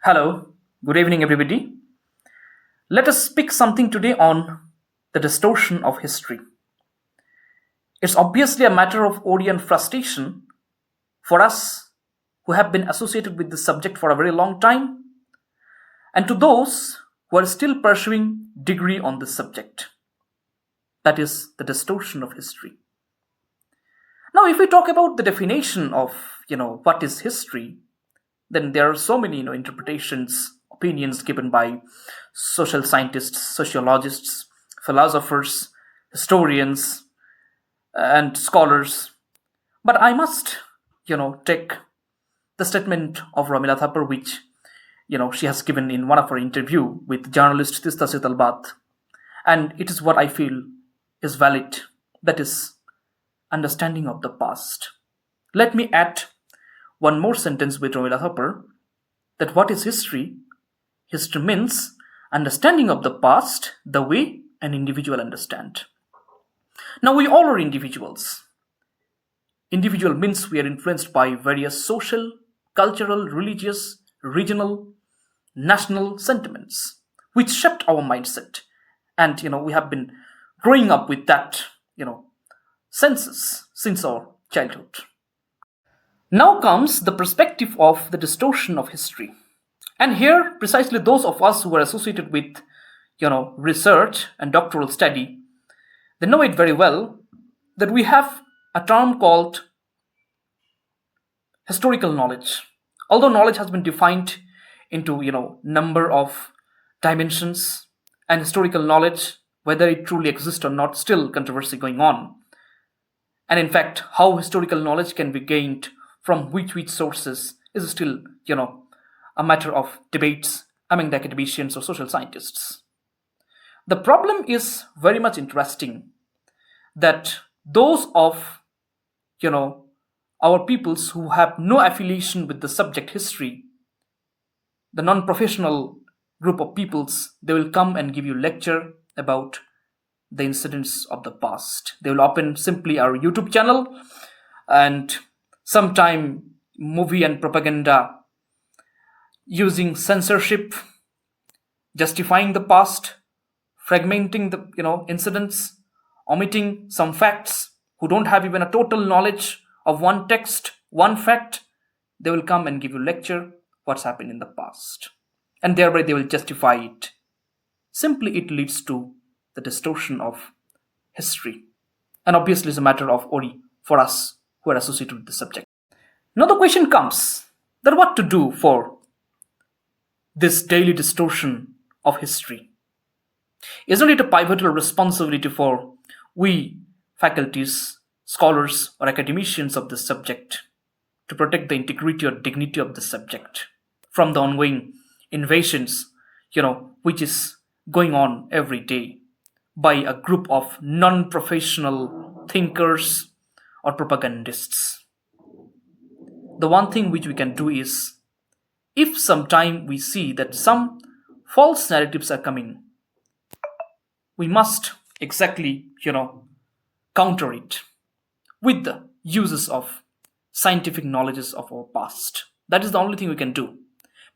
Hello, good evening, everybody. Let us speak something today on the distortion of history. It's obviously a matter of odium and frustration for us who have been associated with this subject for a very long time, and to those who are still pursuing degree on this subject. That is the distortion of history. Now, if we talk about the definition of what is history, then there are so many interpretations, opinions given by social scientists, sociologists, philosophers, historians, and scholars. But I must take the statement of Ramila Thapar, which she has given in one of her interview with journalist Tista Setalbat, and it is what I feel is valid. That is understanding of the past. Let me add one more sentence with Ramila Thapar, that what is history? History means understanding of the past the way an individual understand. Now we all are individuals. Individual means we are influenced by various social, cultural, religious, regional, national sentiments, which shaped our mindset. And we have been growing up with that, senses since our childhood. Now comes the perspective of the distortion of history. And here, precisely those of us who are associated with, research and doctoral study, they know it very well that we have a term called historical knowledge. Although knowledge has been defined into, number of dimensions, and historical knowledge, whether it truly exists or not, still controversy going on. And in fact, how historical knowledge can be gained from which sources is still, a matter of debates among the academicians or social scientists. The problem is very much interesting that those of, our peoples who have no affiliation with the subject history, the non-professional group of peoples, they will come and give you lecture about the incidents of the past. They will open simply our YouTube channel and sometime movie and propaganda using censorship, justifying the past, fragmenting the incidents, omitting some facts, who don't have even a total knowledge of one text, one fact. They will come and give you lecture what's happened in the past, and thereby they will justify it. Simply it leads to the distortion of history, and obviously it's a matter of worry for us who are associated with the subject. Now the question comes that what to do for this daily distortion of history. Isn't it a pivotal responsibility for we faculties, scholars, or academicians of this subject to protect the integrity or dignity of the subject from the ongoing invasions, which is going on every day by a group of non-professional thinkers or propagandists? The one thing which we can do is, if sometime we see that some false narratives are coming, we must exactly, counter it with the uses of scientific knowledges of our past. That is the only thing we can do,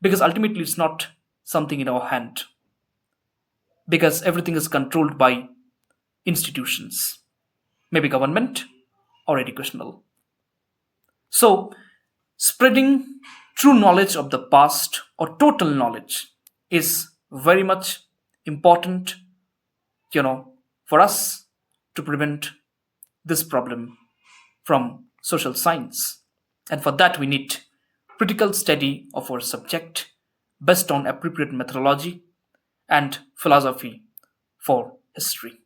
because ultimately it's not something in our hand, because everything is controlled by institutions, maybe government or educational. So spreading true knowledge of the past or total knowledge is very much important, for us to prevent this problem from social science. And for that, we need critical study of our subject based on appropriate methodology and philosophy for history.